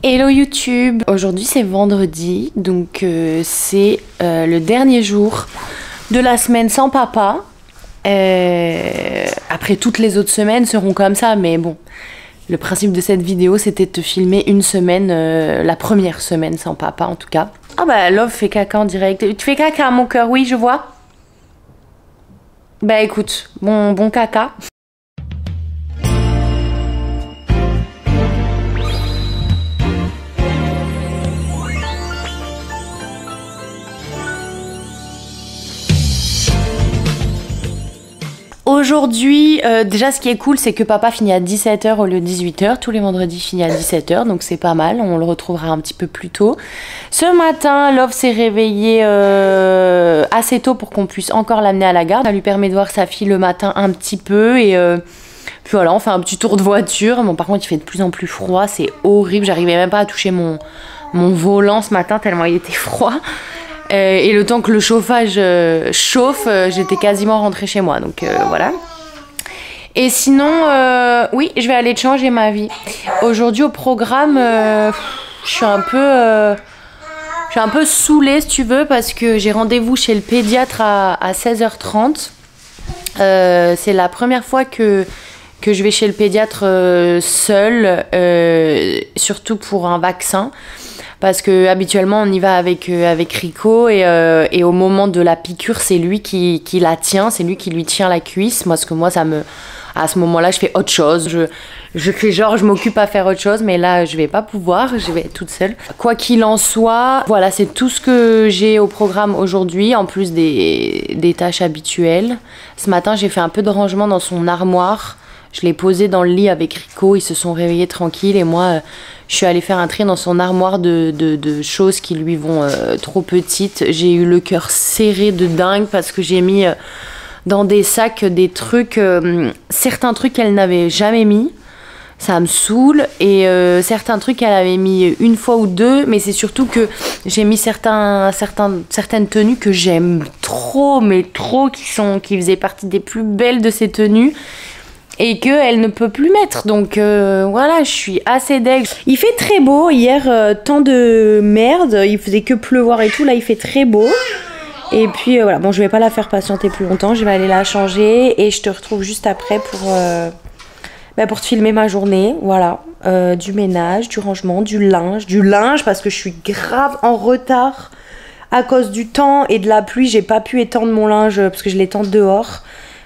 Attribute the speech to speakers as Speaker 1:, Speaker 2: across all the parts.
Speaker 1: Hello YouTube. Aujourd'hui c'est vendredi, donc c'est le dernier jour de la semaine sans papa. Après toutes les autres semaines seront comme ça, mais bon, le principe de cette vidéo c'était de te filmer une semaine, la première semaine sans papa en tout cas. Ah bah Love fait caca en direct. Tu fais caca mon cœur? Oui, je vois. Bah écoute, bon caca. Aujourd'hui, déjà ce qui est cool, c'est que papa finit à 17 h au lieu de 18 h. Tous les vendredis finit à 17 h, donc c'est pas mal. On le retrouvera un petit peu plus tôt. Ce matin, Love s'est réveillé assez tôt pour qu'on puisse encore l'amener à la gare. Ça lui permet de voir sa fille le matin un petit peu et puis voilà, on fait un petit tour de voiture. Bon, par contre, il fait de plus en plus froid, c'est horrible. J'arrivais même pas à toucher mon volant ce matin tellement il était froid. Et le temps que le chauffage chauffe, j'étais quasiment rentrée chez moi, donc voilà. Et sinon, oui, je vais aller changer ma vie. Aujourd'hui au programme, je suis un peu saoulée si tu veux, parce que j'ai rendez-vous chez le pédiatre à 16 h 30. C'est la première fois que je vais chez le pédiatre seule, surtout pour un vaccin. Parce que habituellement on y va avec Rico et au moment de la piqûre c'est lui qui la tient, c'est lui qui lui tient la cuisse. À ce moment-là je fais autre chose, je fais genre je m'occupe à faire autre chose, mais là je vais pas pouvoir, je vais être toute seule. Quoi qu'il en soit, voilà, c'est tout ce que j'ai au programme aujourd'hui, en plus des tâches habituelles. Ce matin j'ai fait un peu de rangement dans son armoire. Je l'ai posé dans le lit avec Rico, ils se sont réveillés tranquilles et moi je suis allée faire un tri dans son armoire de choses qui lui vont trop petites. J'ai eu le cœur serré de dingue parce que j'ai mis dans des sacs des trucs, certains trucs qu'elle n'avait jamais mis. Ça me saoule, et certains trucs qu'elle avait mis une fois ou deux, mais c'est surtout que j'ai mis certaines tenues que j'aime trop, mais trop, qui faisaient partie des plus belles de ces tenues. Et qu'elle ne peut plus mettre, donc voilà, je suis assez deg. Il fait très beau, hier temps de merde, il faisait que pleuvoir et tout, là il fait très beau. Et puis voilà, bon je vais pas la faire patienter plus longtemps, je vais aller la changer et je te retrouve juste après pour te filmer ma journée, voilà. Du ménage, du rangement, du linge parce que je suis grave en retard à cause du temps et de la pluie, j'ai pas pu étendre mon linge parce que je l'étends dehors.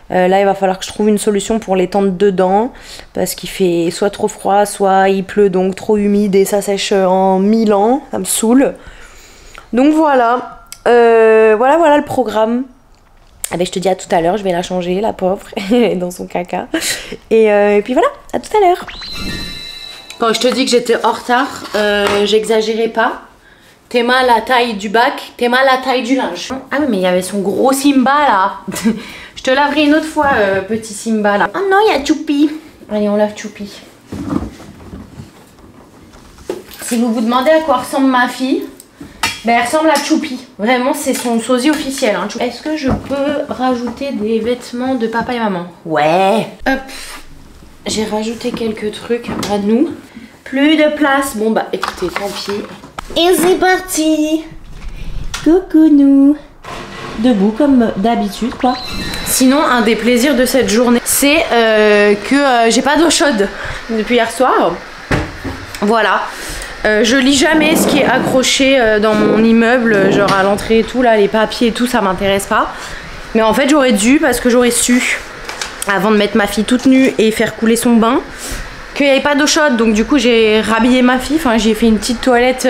Speaker 1: Là il va falloir que je trouve une solution pour l'étendre dedans parce qu'il fait soit trop froid, soit il pleut, donc trop humide et ça sèche en 1000 ans, ça me saoule. Donc voilà, voilà le programme. Ah ben, je te dis à tout à l'heure, je vais la changer, la pauvre, dans son caca. Et puis voilà, à tout à l'heure. Quand je te dis que j'étais en retard, j'exagérais pas. T'es mal à la taille du bac, t'es mal à la taille du linge. Ah oui, mais il y avait son gros Simba là. Je te laverai une autre fois, petit Simba là. Oh non, il y a Choupi. Allez, on lave Choupi. Si vous vous demandez à quoi ressemble ma fille, ben elle ressemble à Choupi. Vraiment, c'est son sosie officiel. Hein. Est-ce que je peux rajouter des vêtements de papa et maman? Ouais. Hop. J'ai rajouté quelques trucs à nous. Plus de place. Bon bah écoutez, tant pis. Et c'est parti. Coucou nous. Debout comme d'habitude quoi. Sinon un des plaisirs de cette journée c'est que j'ai pas d'eau chaude depuis hier soir. Voilà. Je lis jamais ce qui est accroché dans mon immeuble, genre à l'entrée et tout, là les papiers et tout, ça m'intéresse pas. Mais en fait j'aurais dû, parce que j'aurais su avant de mettre ma fille toute nue et faire couler son bain qu'il n'y avait pas d'eau chaude, donc du coup j'ai rhabillé ma fille, enfin j'ai fait une petite toilette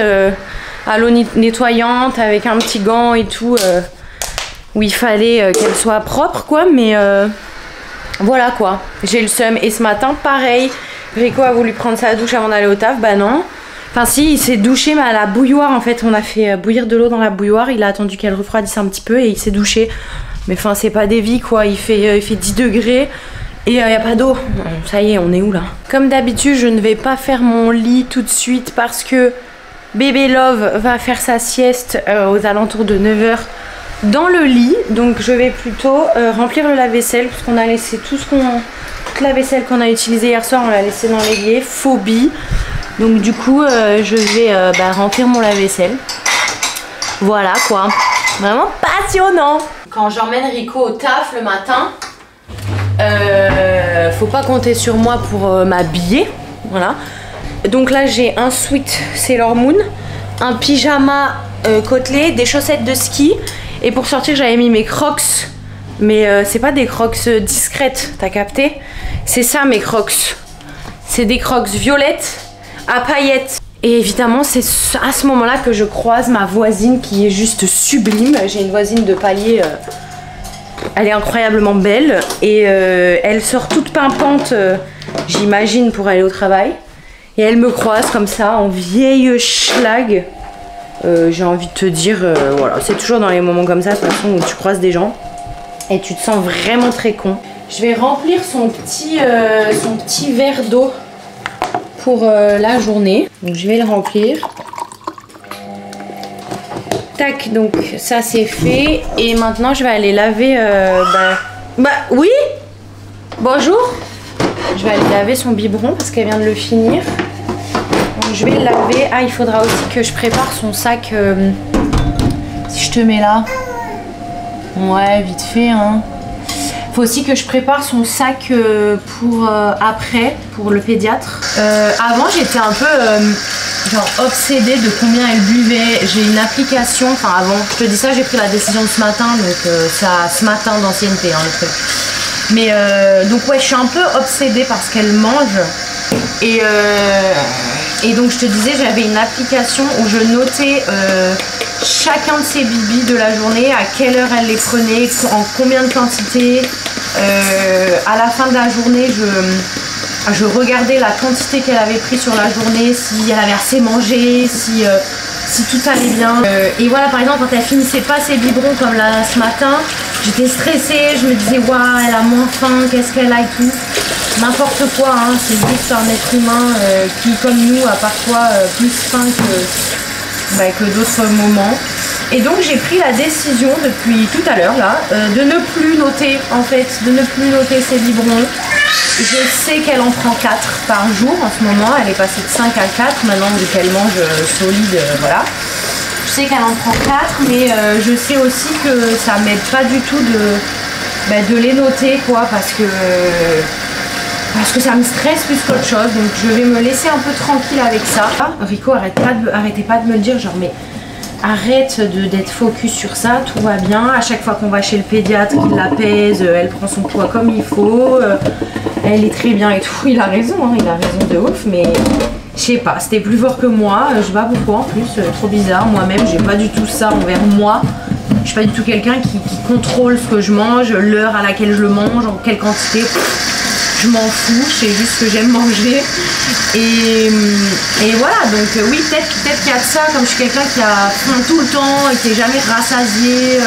Speaker 1: à l'eau nettoyante avec un petit gant et tout, où il fallait qu'elle soit propre quoi, mais voilà quoi, j'ai le seum. Et ce matin pareil, Rico a voulu prendre sa douche avant d'aller au taf, bah non. Enfin si, il s'est douché mais à la bouilloire en fait, on a fait bouillir de l'eau dans la bouilloire, il a attendu qu'elle refroidisse un petit peu et il s'est douché. Mais enfin c'est pas des vies quoi, il fait 10 degrés et il n'y a pas d'eau. Ça y est, on est où là? Comme d'habitude, je ne vais pas faire mon lit tout de suite parce que bébé Love va faire sa sieste aux alentours de 9 h dans le lit. Donc je vais plutôt remplir le lave-vaisselle parce qu'on a laissé toute la vaisselle qu'on a utilisée hier soir, on l'a laissé dans l'évier. Phobie. Donc du coup, je vais remplir mon lave-vaisselle. Voilà quoi. Vraiment passionnant. Quand j'emmène Rico au taf le matin, faut pas compter sur moi pour m'habiller. Voilà. Donc là, j'ai un sweat Sailor Moon, un pyjama côtelé, des chaussettes de ski. Et pour sortir, j'avais mis mes crocs. Mais c'est pas des crocs discrètes, t'as capté? C'est ça mes crocs. C'est des crocs violettes à paillettes. Et évidemment, c'est à ce moment-là que je croise ma voisine qui est juste sublime. J'ai une voisine de palier, elle est incroyablement belle. Et elle sort toute pimpante, j'imagine, pour aller au travail. Et elle me croise comme ça, en vieille schlag. J'ai envie de te dire, voilà, c'est toujours dans les moments comme ça, de toute façon, où tu croises des gens. Et tu te sens vraiment très con. Je vais remplir son petit verre d'eau pour la journée. Donc je vais le remplir. Tac, donc ça c'est fait. Et maintenant je vais aller laver... oui. Bonjour. Je vais aller laver son biberon parce qu'elle vient de le finir. Donc je vais le laver. Ah, il faudra aussi que je prépare son sac. Si je te mets là. Ouais, vite fait, hein. Faut aussi que je prépare son sac pour après, pour le pédiatre. Avant, j'étais un peu genre obsédée de combien elle buvait. J'ai une application, enfin avant, je te dis ça, j'ai pris la décision ce matin, donc ça ce matin d'ancienneté, hein, le truc. Mais donc ouais, je suis un peu obsédée par ce qu'elle mange. Et donc je te disais, j'avais une application où je notais chacun de ses bibis de la journée, à quelle heure elle les prenait, en combien de quantité. À la fin de la journée, je regardais la quantité qu'elle avait pris sur la journée, si elle avait assez mangé, si tout allait bien. Et voilà, par exemple, quand elle finissait pas ses biberons comme là ce matin, j'étais stressée, je me disais, waouh, elle a moins faim, qu'est-ce qu'elle a et tout. N'importe quoi, hein, c'est juste un être humain qui, comme nous, a parfois plus faim que d'autres moments. Et donc j'ai pris la décision depuis tout à l'heure là de ne plus noter ses biberons. Je sais qu'elle en prend 4 par jour en ce moment, elle est passée de 5 à 4 maintenant vu qu'elle mange solide, voilà. Je sais qu'elle en prend 4, mais je sais aussi que ça m'aide pas du tout de les noter quoi, parce que ça me stresse plus qu'autre chose, donc je vais me laisser un peu tranquille avec ça. Rico, arrêtez pas de me le dire, genre mais arrête d'être focus sur ça, tout va bien. À chaque fois qu'on va chez le pédiatre, qu'il la pèse, elle prend son poids comme il faut, elle est très bien et tout. Il a raison, hein, il a raison de ouf, mais je sais pas, c'était plus fort que moi, je sais pas pourquoi en plus, trop bizarre. Moi-même, j'ai pas du tout ça envers moi. Je suis pas du tout quelqu'un qui contrôle ce que je mange, l'heure à laquelle je le mange, en quelle quantité. Je m'en fous, c'est juste que j'aime manger. Et voilà, donc oui, peut-être qu'il y a de ça, comme je suis quelqu'un qui a faim tout le temps et qui n'est jamais rassasié,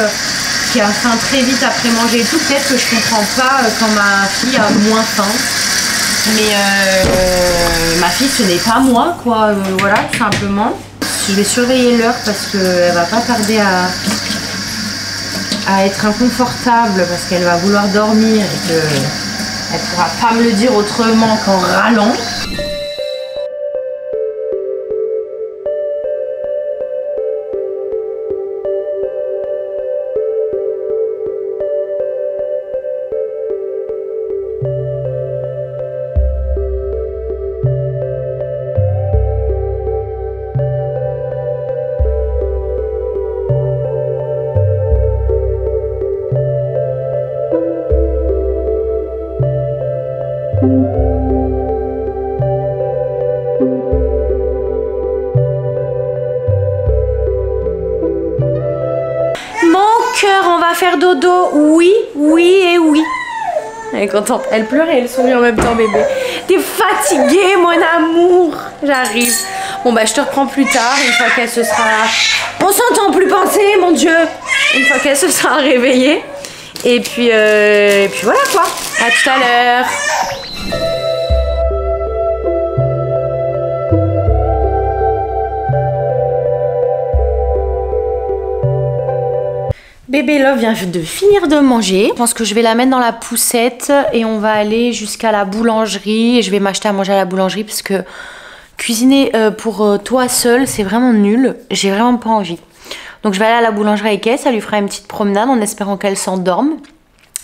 Speaker 1: qui a faim très vite après manger et tout, peut-être que je comprends pas quand ma fille a moins faim. Mais ma fille, ce n'est pas moi, quoi, voilà, tout simplement. Je vais surveiller l'heure parce qu'elle va pas tarder à être inconfortable parce qu'elle va vouloir dormir et que elle pourra pas me le dire autrement qu'en râlant. Faire dodo, oui, oui et oui. Elle est contente, elle pleure et elle sourit en même temps, bébé. T'es fatiguée, mon amour. J'arrive. Bon bah je te reprends plus tard, une fois qu'elle se sera... On s'entend plus penser, mon Dieu. Une fois qu'elle se sera réveillée. Et puis voilà quoi. À tout à l'heure. Bébé Love vient de finir de manger. Je pense que je vais la mettre dans la poussette et on va aller jusqu'à la boulangerie. Et je vais m'acheter à manger à la boulangerie parce que Cuisiner pour toi seul, c'est vraiment nul. J'ai vraiment pas envie. Donc je vais aller à la boulangerie avec elle, ça lui fera une petite promenade en espérant qu'elle s'endorme.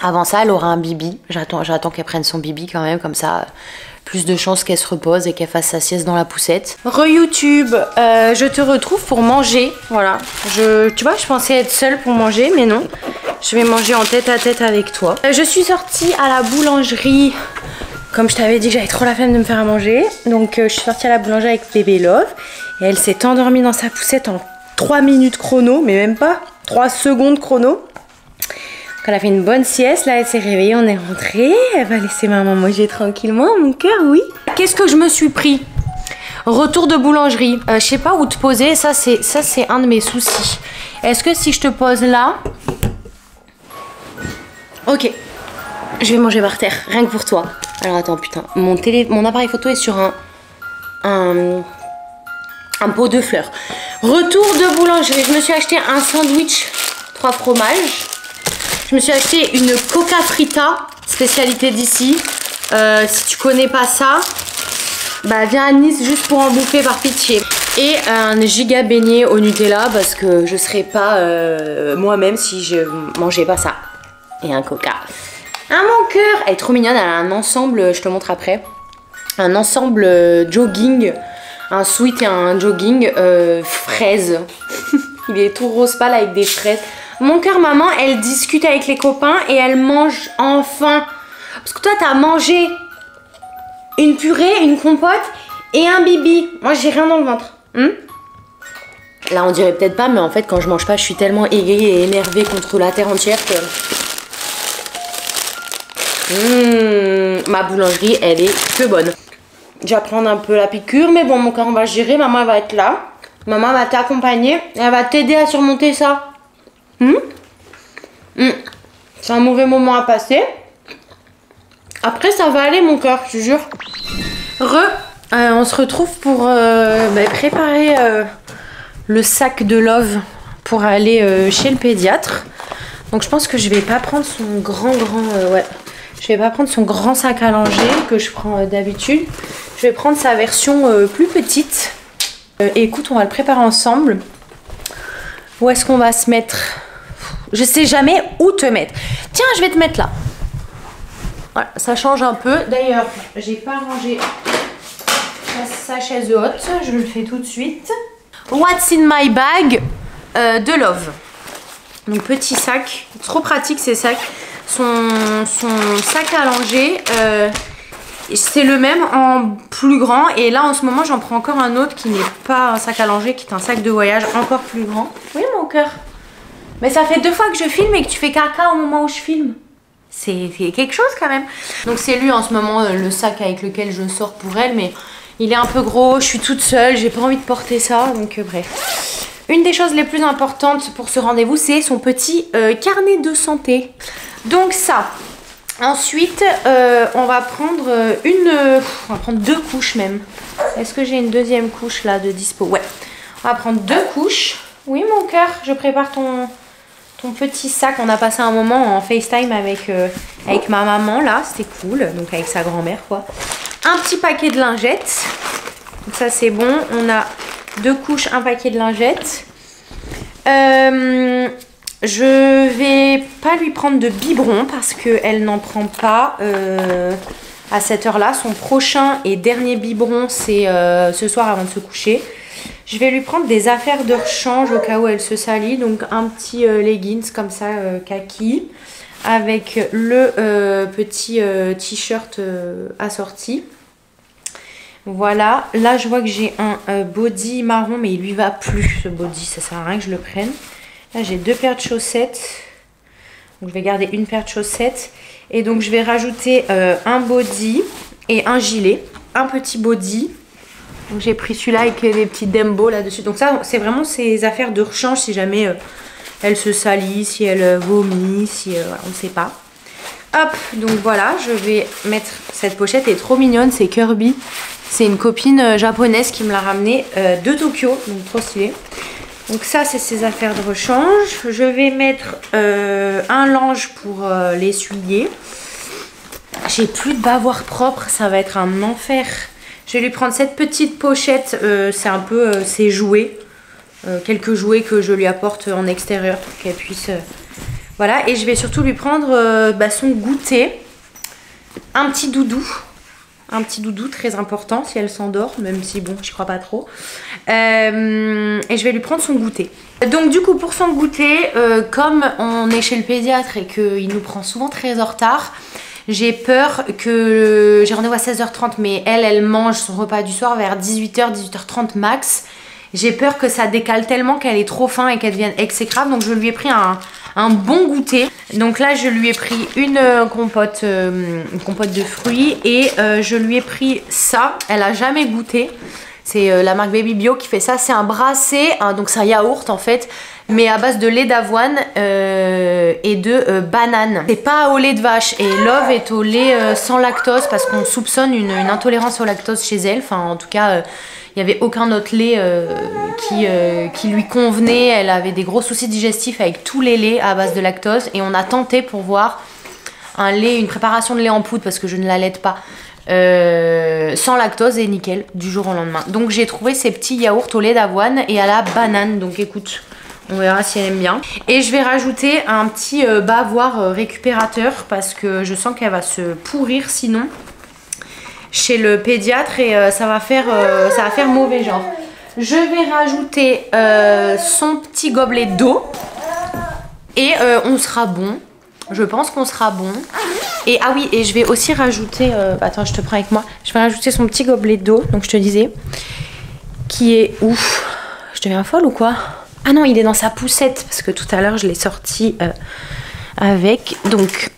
Speaker 1: Avant ça, elle aura un bibi. J'attends qu'elle prenne son bibi quand même, comme ça, plus de chances qu'elle se repose et qu'elle fasse sa sieste dans la poussette. Re-YouTube, je te retrouve pour manger. Voilà. Tu vois, je pensais être seule pour manger, mais non. Je vais manger en tête à tête avec toi. Je suis sortie à la boulangerie. Comme je t'avais dit que j'avais trop la flemme de me faire à manger. Donc je suis sortie à la boulangerie avec bébé Love. Et elle s'est endormie dans sa poussette en 3 minutes chrono, mais même pas 3 secondes chrono. Donc elle a fait une bonne sieste, là elle s'est réveillée, on est rentré. Elle va laisser maman manger tranquillement, mon cœur, oui. Qu'est-ce que je me suis pris? Retour de boulangerie. Je sais pas où te poser, ça c'est un de mes soucis. Est-ce que si je te pose là... Ok, je vais manger par terre, rien que pour toi. Alors attends, putain, mon appareil photo est sur un pot de fleurs. Retour de boulangerie, je me suis acheté un sandwich 3 fromages. Je me suis acheté une Coca Frita, spécialité d'ici. Si tu connais pas ça, bah viens à Nice juste pour en bouffer par pitié. Et un giga beignet au Nutella parce que je serais pas moi-même si je mangeais pas ça. Et un Coca. Ah mon cœur, elle est trop mignonne, elle a un ensemble, je te montre après. Un ensemble jogging, un sweat et un jogging fraise. Il est tout rose pâle avec des fraises. Mon cœur, maman, elle discute avec les copains et elle mange enfin. Parce que toi, t'as mangé une purée, une compote et un bibi. Moi, j'ai rien dans le ventre. Là, on dirait peut-être pas, mais en fait, quand je mange pas, je suis tellement aigrie et énervée contre la terre entière que... ma boulangerie, elle est que bonne. Je vais prendre un peu la piqûre, mais bon, mon cœur, on va gérer. Maman, elle va être là. Maman va t'accompagner et elle va t'aider à surmonter ça. C'est un mauvais moment à passer. Après, ça va aller, mon cœur, je te jure. On se retrouve pour préparer le sac de Love pour aller chez le pédiatre. Donc, je pense que je vais pas prendre son je vais pas prendre son grand sac à langer que je prends d'habitude. Je vais prendre sa version plus petite. Et écoute, on va le préparer ensemble. Où est-ce qu'on va se mettre? Je sais jamais où te mettre. Tiens, je vais te mettre là. Voilà, ça change un peu. D'ailleurs, j'ai pas rangé sa chaise haute. Je le fais tout de suite. What's in my bag de Love. Donc petit sac. Trop pratique ces sacs. Son sac à langer, c'est le même en plus grand. Et là en ce moment j'en prends encore un autre qui n'est pas un sac à langer, qui est un sac de voyage encore plus grand. Oui mon cœur. Mais ça fait 2 fois que je filme et que tu fais caca au moment où je filme. C'est quelque chose quand même. Donc c'est lui en ce moment le sac avec lequel je sors pour elle. Mais il est un peu gros, je suis toute seule, j'ai pas envie de porter ça. Donc bref. Une des choses les plus importantes pour ce rendez-vous, c'est son petit carnet de santé. Donc ça. Ensuite, on va prendre on va prendre 2 couches même. Est-ce que j'ai une deuxième couche là de dispo? Ouais. On va prendre 2 couches. Oui mon cœur, je prépare ton petit sac. On a passé un moment en FaceTime avec ma maman là, c'était cool. Donc avec sa grand-mère quoi. Un petit paquet de lingettes. Donc ça c'est bon. On a 2 couches, un paquet de lingettes. Je vais pas lui prendre de biberon parce qu'elle n'en prend pas à cette heure-là. Son prochain et dernier biberon, c'est ce soir avant de se coucher. Je vais lui prendre des affaires de rechange au cas où elle se salit. Donc un petit leggings comme ça, kaki, avec le petit t-shirt assorti. Voilà, là je vois que j'ai un body marron, mais il lui va plus ce body, ça sert à rien que je le prenne. Là j'ai 2 paires de chaussettes, donc je vais garder une paire de chaussettes. Et donc je vais rajouter un body et un gilet, un petit body. Donc j'ai pris celui-là avec des petits Dembo là-dessus. Donc ça c'est vraiment ses affaires de rechange si jamais elle se salit, si elle vomit, si voilà, on ne sait pas. Hop, donc voilà, je vais mettre cette pochette, elle est trop mignonne, c'est Kirby. C'est une copine japonaise qui me l'a ramenée de Tokyo, donc trop stylé. Donc ça, c'est ses affaires de rechange. Je vais mettre un linge pour l'essuyer. J'ai plus de bavoir propre, ça va être un enfer. Je vais lui prendre cette petite pochette, c'est un peu ses jouets. Quelques jouets que je lui apporte en extérieur pour qu'elle puisse... voilà, et je vais surtout lui prendre son goûter. Un petit doudou. Un petit doudou très important si elle s'endort, même si bon, j'y crois pas trop. Et je vais lui prendre son goûter. Donc du coup, pour son goûter, comme on est chez le pédiatre et qu'il nous prend souvent très en retard, j'ai peur que... J'ai rendez-vous à 16h30, mais elle mange son repas du soir vers 18h, 18h30 max. J'ai peur que ça décale tellement qu'elle ait trop faim et qu'elle devienne exécrable. Donc je lui ai pris un bon goûter. Donc là je lui ai pris une compote de fruits. Et je lui ai pris ça. Elle a jamais goûté. C'est la marque Baby Bio qui fait ça. C'est un brassé, donc c'est un yaourt en fait, mais à base de lait d'avoine et de banane. C'est pas au lait de vache. Et Love est au lait sans lactose parce qu'on soupçonne une intolérance au lactose chez elle. Enfin en tout cas... il n'y avait aucun autre lait qui lui convenait. Elle avait des gros soucis digestifs avec tous les laits à base de lactose. Et on a tenté pour voir une préparation de lait en poudre parce que je ne l'allaite pas. Sans lactose et nickel du jour au lendemain. Donc j'ai trouvé ces petits yaourts au lait d'avoine et à la banane. Donc écoute, on verra si elle aime bien. Et je vais rajouter un petit bavoir récupérateur parce que je sens qu'elle va se pourrir sinon chez le pédiatre et ça va faire mauvais genre. Je vais rajouter son petit gobelet d'eau et on sera bon. Je pense qu'on sera bon. Et ah oui, et je vais aussi rajouter... attends, je te prends avec moi. Je vais rajouter son petit gobelet d'eau, donc je te disais, qui est... Ouf, je deviens folle ou quoi? Ah non, il est dans sa poussette, parce que tout à l'heure, je l'ai sorti avec. Donc,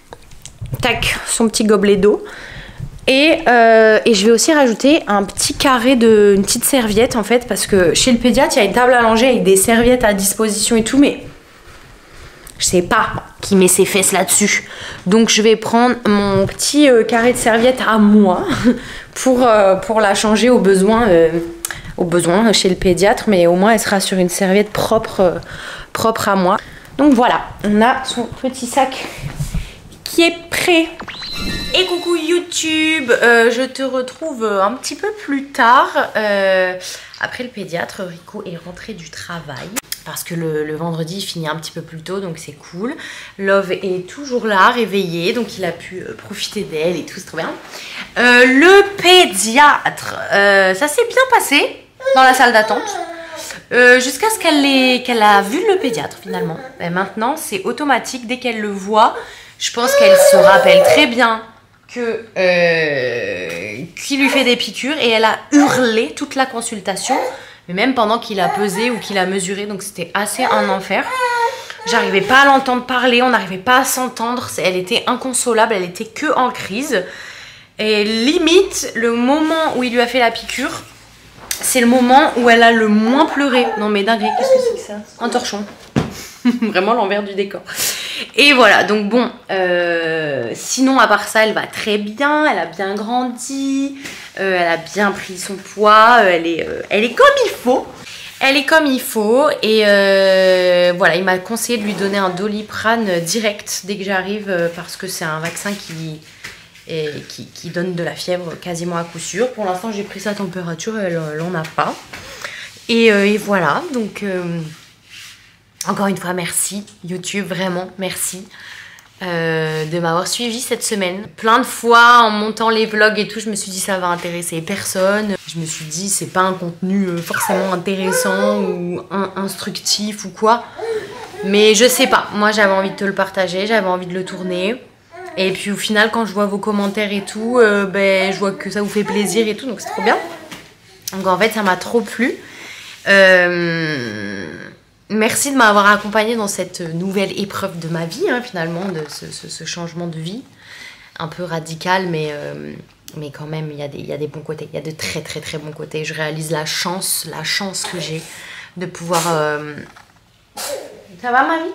Speaker 1: tac, son petit gobelet d'eau. Et je vais aussi rajouter un petit carré une petite serviette en fait, parce que chez le pédiatre, il y a une table à langer avec des serviettes à disposition et tout, mais je sais pas qui met ses fesses là-dessus. Donc je vais prendre mon petit carré de serviette à moi pour la changer au besoin chez le pédiatre, mais au moins elle sera sur une serviette propre à moi. Donc voilà, on a son petit sac qui est prêt. Et coucou YouTube, je te retrouve un petit peu plus tard. Après le pédiatre, Rico est rentré du travail. Parce que le vendredi, il finit un petit peu plus tôt, donc c'est cool. Love est toujours là, réveillé, donc il a pu profiter d'elle et tout, c'est trop bien. Le pédiatre, ça s'est bien passé dans la salle d'attente. Jusqu'à ce qu'elle a vu le pédiatre finalement. Et maintenant, c'est automatique, dès qu'elle le voit, je pense qu'elle se rappelle très bien qu'il lui fait des piqûres et elle a hurlé toute la consultation, mais même pendant qu'il a pesé ou qu'il a mesuré, donc c'était assez un enfer. J'arrivais pas à l'entendre parler, on n'arrivait pas à s'entendre, elle était inconsolable, elle était que en crise. Et limite, le moment où il lui a fait la piqûre, c'est le moment où elle a le moins pleuré. Non mais dingue, qu'est-ce que c'est que ça? Un torchon. Vraiment l'envers du décor. Et voilà, donc bon, sinon à part ça, elle va très bien, elle a bien grandi, elle a bien pris son poids, elle est comme il faut. Elle est comme il faut et voilà, il m'a conseillé de lui donner un Doliprane direct dès que j'arrive parce que c'est un vaccin qui donne de la fièvre quasiment à coup sûr. Pour l'instant, j'ai pris sa température, elle n'en a pas. Et voilà, donc... encore une fois, merci YouTube, vraiment merci de m'avoir suivi cette semaine. Plein de fois en montant les vlogs et tout, je me suis dit ça va intéresser personne. Je me suis dit c'est pas un contenu forcément intéressant ou instructif ou quoi. Mais je sais pas, moi j'avais envie de te le partager, j'avais envie de le tourner. Et puis au final quand je vois vos commentaires et tout, je vois que ça vous fait plaisir et tout, donc c'est trop bien. Donc en fait ça m'a trop plu. Merci de m'avoir accompagnée dans cette nouvelle épreuve de ma vie, hein, finalement, de ce changement de vie. Un peu radical, mais quand même, il y a des bons côtés. Il y a de très très très bons côtés. Je réalise la chance que j'ai de pouvoir... Ça va, Marie?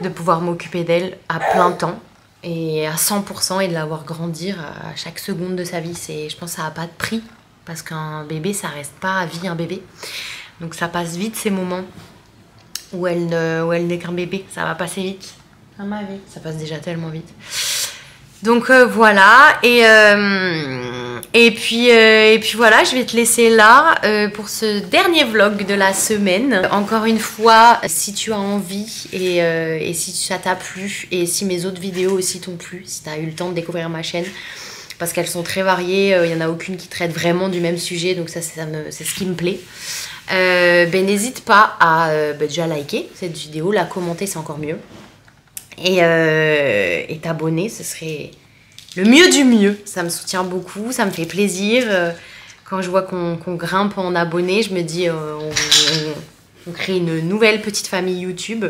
Speaker 1: De pouvoir m'occuper d'elle à plein temps et à 100% et de la voir grandir à chaque seconde de sa vie. Je pense que ça n'a pas de prix parce qu'un bébé, ça reste pas à vie un bébé. Donc ça passe vite ces moments où elle n'est qu'un bébé, ça va passer vite. À ma vie, ça passe déjà tellement vite. Donc voilà, et Et puis voilà, je vais te laisser là pour ce dernier vlog de la semaine. Encore une fois, si tu as envie et si ça t'a plu et si mes autres vidéos aussi t'ont plu, si tu as eu le temps de découvrir ma chaîne, parce qu'elles sont très variées, il n'y en a aucune qui traite vraiment du même sujet, donc ça c'est ce qui me plaît. Ben n'hésite pas à déjà liker cette vidéo, la commenter, c'est encore mieux. Et t'abonner, ce serait le mieux du mieux. Ça me soutient beaucoup, ça me fait plaisir. Quand je vois qu'on grimpe en abonnés, je me dis on crée une nouvelle petite famille YouTube.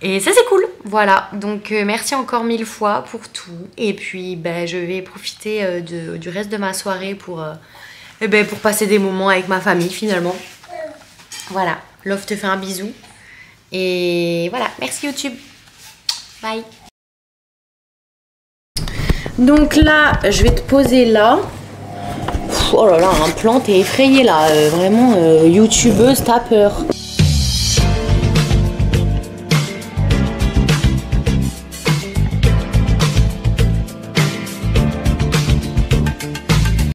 Speaker 1: Et ça c'est cool, voilà. Donc merci encore 1000 fois pour tout. Et puis ben, je vais profiter du reste de ma soirée pour passer des moments avec ma famille finalement. Voilà, Love te fait un bisou. Et voilà, merci YouTube. Bye. Donc là, je vais te poser là. Oh là là, un plan, t'es effrayée là. Vraiment, youtubeuse, t'as peur.